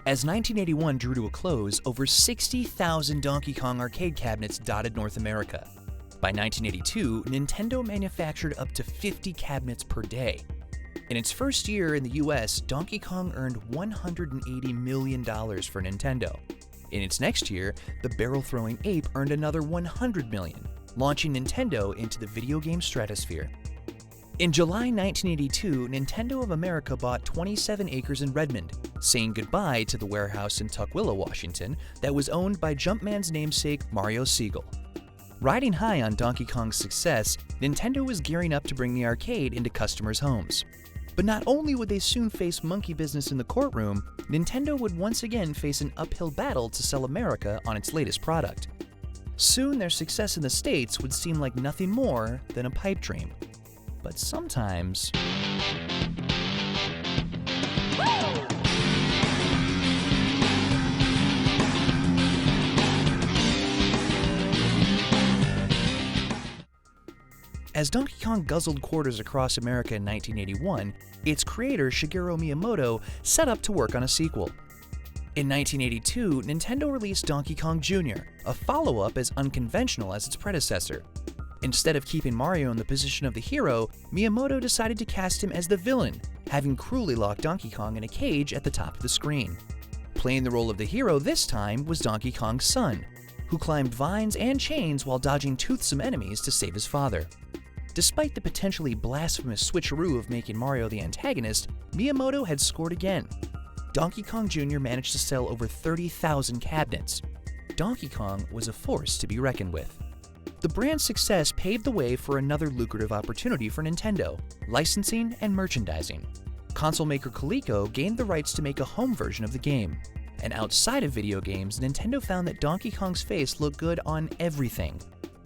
As 1981 drew to a close, over 60,000 Donkey Kong arcade cabinets dotted North America. By 1982, Nintendo manufactured up to 50 cabinets per day. In its first year in the US, Donkey Kong earned $180 million for Nintendo. In its next year, the barrel-throwing ape earned another $100 million, launching Nintendo into the video game stratosphere. In July 1982, Nintendo of America bought 27 acres in Redmond, saying goodbye to the warehouse in Tukwila, Washington, that was owned by Jumpman's namesake Mario Siegel. Riding high on Donkey Kong's success, Nintendo was gearing up to bring the arcade into customers' homes. But not only would they soon face monkey business in the courtroom, Nintendo would once again face an uphill battle to sell America on its latest product. Soon their success in the States would seem like nothing more than a pipe dream. But sometimes... As Donkey Kong guzzled quarters across America in 1981, its creator Shigeru Miyamoto set up to work on a sequel. In 1982, Nintendo released Donkey Kong Jr., a follow-up as unconventional as its predecessor. Instead of keeping Mario in the position of the hero, Miyamoto decided to cast him as the villain, having cruelly locked Donkey Kong in a cage at the top of the screen. Playing the role of the hero this time was Donkey Kong's son, who climbed vines and chains while dodging toothsome enemies to save his father. Despite the potentially blasphemous switcheroo of making Mario the antagonist, Miyamoto had scored again. Donkey Kong Jr. managed to sell over 30,000 cabinets. Donkey Kong was a force to be reckoned with. The brand's success paved the way for another lucrative opportunity for Nintendo: licensing and merchandising. Console maker Coleco gained the rights to make a home version of the game. And outside of video games, Nintendo found that Donkey Kong's face looked good on everything: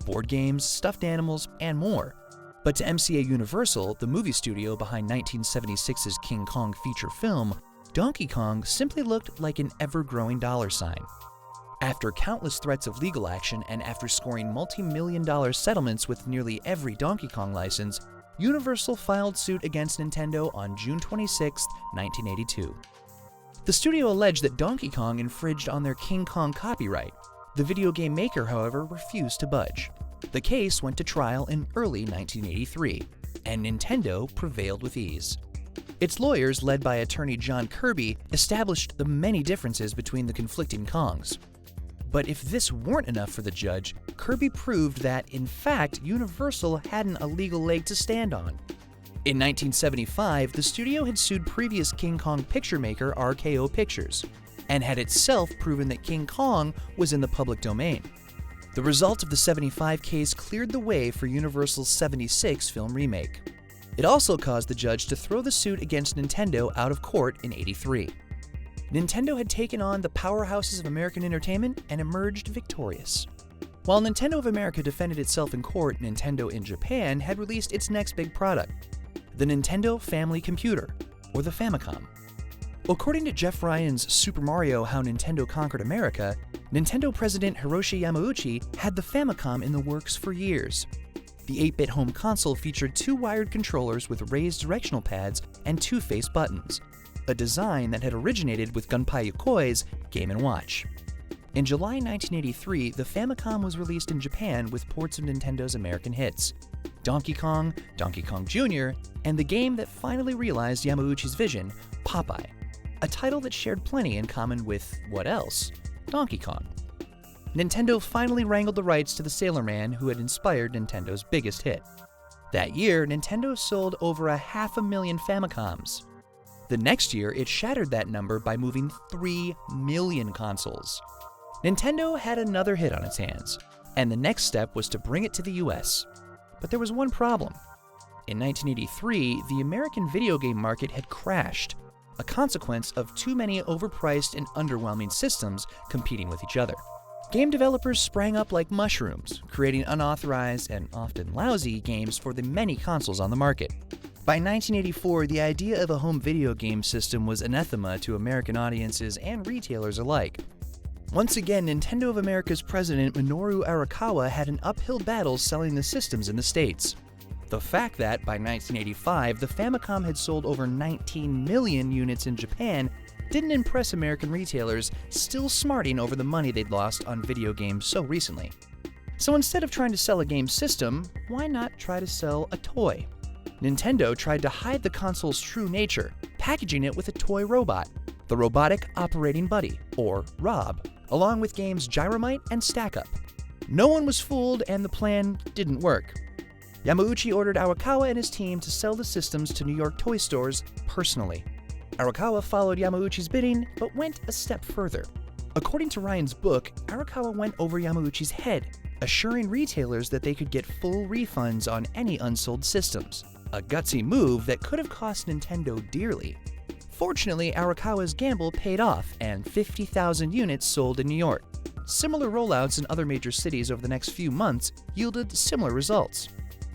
board games, stuffed animals, and more. But to MCA Universal, the movie studio behind 1976's King Kong feature film, Donkey Kong simply looked like an ever-growing dollar sign. After countless threats of legal action and after scoring multi-million-dollar settlements with nearly every Donkey Kong license, Universal filed suit against Nintendo on June 26, 1982. The studio alleged that Donkey Kong infringed on their King Kong copyright. The video game maker, however, refused to budge. The case went to trial in early 1983, and Nintendo prevailed with ease. Its lawyers, led by attorney John Kirby, established the many differences between the conflicting Kongs. But if this weren't enough for the judge, Kirby proved that, in fact, Universal hadn't a legal leg to stand on. In 1975, the studio had sued previous King Kong picture maker RKO Pictures, and had itself proven that King Kong was in the public domain. The result of the 75 case cleared the way for Universal's 76 film remake. It also caused the judge to throw the suit against Nintendo out of court in '83. Nintendo had taken on the powerhouses of American entertainment and emerged victorious. While Nintendo of America defended itself in court, Nintendo in Japan had released its next big product, the Nintendo Family Computer, or the Famicom. According to Jeff Ryan's Super Mario: How Nintendo Conquered America, Nintendo president Hiroshi Yamauchi had the Famicom in the works for years. The 8-bit home console featured two wired controllers with raised directional pads and two-face buttons, a design that had originated with Gunpei Yokoi's Game & Watch. In July 1983, the Famicom was released in Japan with ports of Nintendo's American hits: Donkey Kong, Donkey Kong Jr., and the game that finally realized Yamauchi's vision, Popeye, a title that shared plenty in common with, what else? Donkey Kong. Nintendo finally wrangled the rights to the Sailor Man who had inspired Nintendo's biggest hit. That year, Nintendo sold over 500,000 Famicoms. The next year, it shattered that number by moving 3 million consoles. Nintendo had another hit on its hands, and the next step was to bring it to the US. But there was one problem. In 1983, the American video game market had crashed, a consequence of too many overpriced and underwhelming systems competing with each other. Game developers sprang up like mushrooms, creating unauthorized and often lousy games for the many consoles on the market. By 1984, the idea of a home video game system was anathema to American audiences and retailers alike. Once again, Nintendo of America's president Minoru Arakawa had an uphill battle selling the systems in the States. The fact that, by 1985, the Famicom had sold over 19 million units in Japan didn't impress American retailers, still smarting over the money they'd lost on video games so recently. So instead of trying to sell a game system, why not try to sell a toy? Nintendo tried to hide the console's true nature, packaging it with a toy robot, the Robotic Operating Buddy, or ROB, along with games Gyromite and Stack Up. No one was fooled, and the plan didn't work. Yamauchi ordered Arakawa and his team to sell the systems to New York toy stores personally. Arakawa followed Yamauchi's bidding, but went a step further. According to Ryan's book, Arakawa went over Yamauchi's head, assuring retailers that they could get full refunds on any unsold systems, a gutsy move that could have cost Nintendo dearly. Fortunately, Arakawa's gamble paid off, and 50,000 units sold in New York. Similar rollouts in other major cities over the next few months yielded similar results.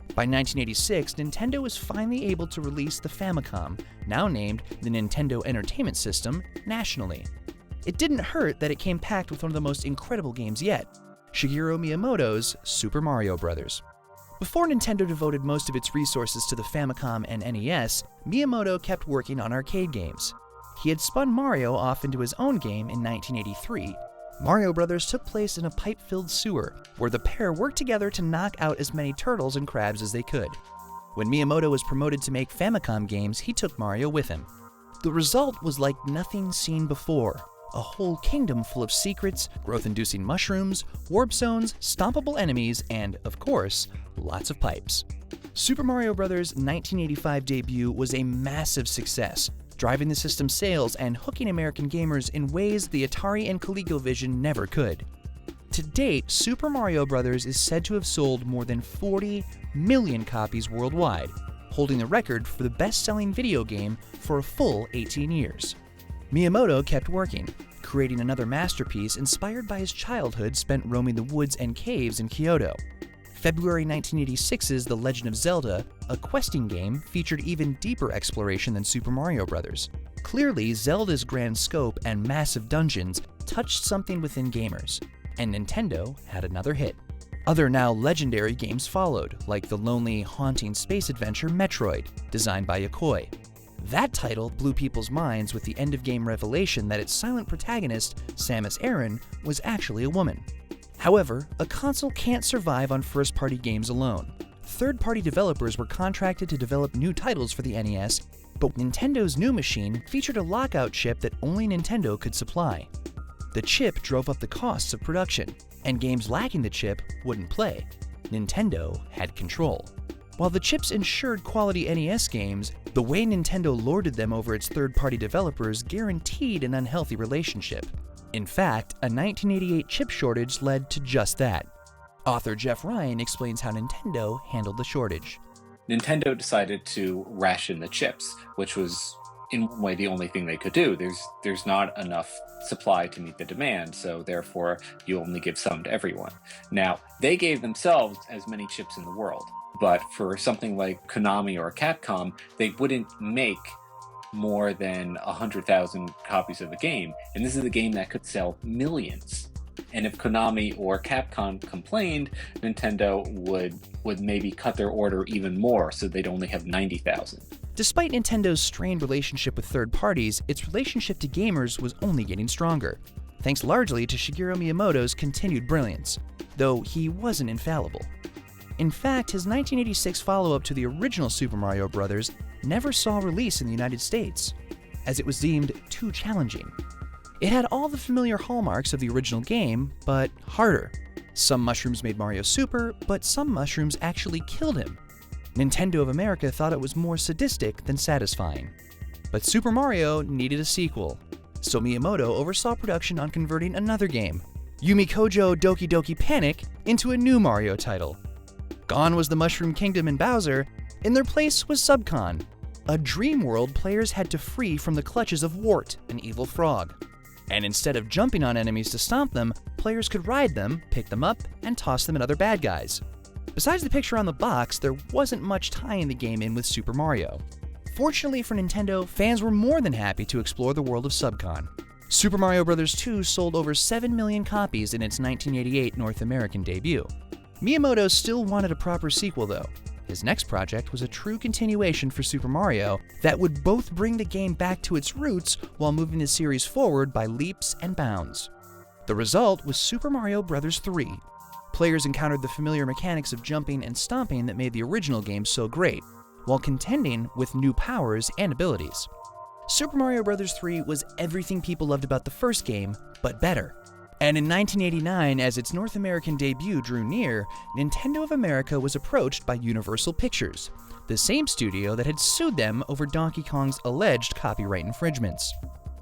By 1986, Nintendo was finally able to release the Famicom, now named the Nintendo Entertainment System, nationally. It didn't hurt that it came packed with one of the most incredible games yet, Shigeru Miyamoto's Super Mario Bros. Before Nintendo devoted most of its resources to the Famicom and NES, Miyamoto kept working on arcade games. He had spun Mario off into his own game in 1983. Mario Bros. Took place in a pipe-filled sewer, where the pair worked together to knock out as many turtles and crabs as they could. When Miyamoto was promoted to make Famicom games, he took Mario with him. The result was like nothing seen before. A whole kingdom full of secrets, growth-inducing mushrooms, warp zones, stompable enemies, and, of course, lots of pipes. Super Mario Bros.' 1985 debut was a massive success, driving the system's sales and hooking American gamers in ways the Atari and ColecoVision never could. To date, Super Mario Bros. Is said to have sold more than 40 million copies worldwide, holding the record for the best-selling video game for a full 18 years. Miyamoto kept working, creating another masterpiece inspired by his childhood spent roaming the woods and caves in Kyoto. February 1986's The Legend of Zelda, a questing game, featured even deeper exploration than Super Mario Bros. Clearly, Zelda's grand scope and massive dungeons touched something within gamers, and Nintendo had another hit. Other now legendary games followed, like the lonely, haunting space adventure Metroid, designed by Yokoi. That title blew people's minds with the end-of-game revelation that its silent protagonist, Samus Aran, was actually a woman. However, a console can't survive on first-party games alone. Third-party developers were contracted to develop new titles for the NES, but Nintendo's new machine featured a lockout chip that only Nintendo could supply. The chip drove up the costs of production, and games lacking the chip wouldn't play. Nintendo had control. While the chips ensured quality NES games, the way Nintendo lorded them over its third-party developers guaranteed an unhealthy relationship. In fact, a 1988 chip shortage led to just that. Author Jeff Ryan explains how Nintendo handled the shortage. Nintendo decided to ration the chips, which was in one way the only thing they could do. There's not enough supply to meet the demand, so therefore you only give some to everyone. Now, they gave themselves as many chips in the world, but for something like Konami or Capcom, they wouldn't make more than 100,000 copies of a game, and this is a game that could sell millions. And if Konami or Capcom complained, Nintendo would maybe cut their order even more, so they'd only have 90,000. Despite Nintendo's strained relationship with third parties, its relationship to gamers was only getting stronger, thanks largely to Shigeru Miyamoto's continued brilliance, though he wasn't infallible. In fact, his 1986 follow-up to the original Super Mario Bros. Never saw release in the United States, as it was deemed too challenging. It had all the familiar hallmarks of the original game, but harder. Some mushrooms made Mario super, but some mushrooms actually killed him. Nintendo of America thought it was more sadistic than satisfying. But Super Mario needed a sequel, so Miyamoto oversaw production on converting another game, Yumi Kojo Doki Doki Panic, into a new Mario title. Gone was the Mushroom Kingdom and Bowser. In their place was Subcon, a dream world players had to free from the clutches of Wart, an evil frog. And instead of jumping on enemies to stomp them, players could ride them, pick them up, and toss them at other bad guys. Besides the picture on the box, there wasn't much tying the game in with Super Mario. Fortunately for Nintendo, fans were more than happy to explore the world of Subcon. Super Mario Bros. 2 sold over 7 million copies in its 1988 North American debut. Miyamoto still wanted a proper sequel though. His next project was a true continuation for Super Mario that would both bring the game back to its roots while moving the series forward by leaps and bounds. The result was Super Mario Bros. 3. Players encountered the familiar mechanics of jumping and stomping that made the original game so great, while contending with new powers and abilities. Super Mario Bros. 3 was everything people loved about the first game, but better. And in 1989, as its North American debut drew near, Nintendo of America was approached by Universal Pictures, the same studio that had sued them over Donkey Kong's alleged copyright infringements.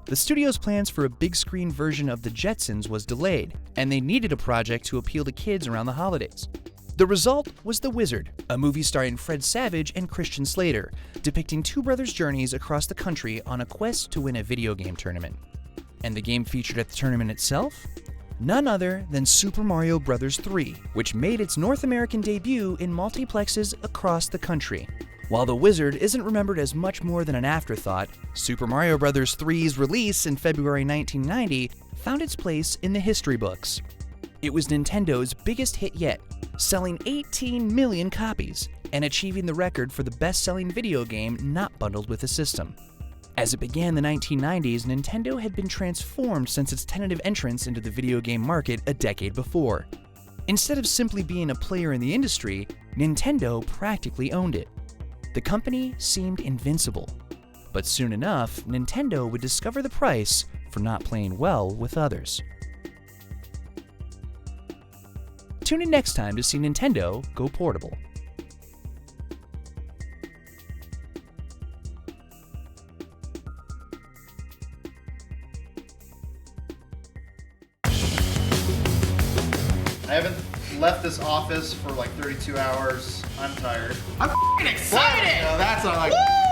The studio's plans for a big screen version of the Jetsons was delayed, and they needed a project to appeal to kids around the holidays. The result was The Wizard, a movie starring Fred Savage and Christian Slater, depicting two brothers' journeys across the country on a quest to win a video game tournament. And the game featured at the tournament itself? None other than Super Mario Bros. 3, which made its North American debut in multiplexes across the country. While The Wizard isn't remembered as much more than an afterthought, Super Mario Bros. 3's release in February 1990 found its place in the history books. It was Nintendo's biggest hit yet, selling 18 million copies and achieving the record for the best-selling video game not bundled with a system. As it began the 1990s, Nintendo had been transformed since its tentative entrance into the video game market a decade before. Instead of simply being a player in the industry, Nintendo practically owned it. The company seemed invincible. But soon enough, Nintendo would discover the price for not playing well with others. Tune in next time to see Nintendo go portable. I haven't left this office for like 32 hours. I'm tired. I'm f***ing excited! No, that's not like. Woo!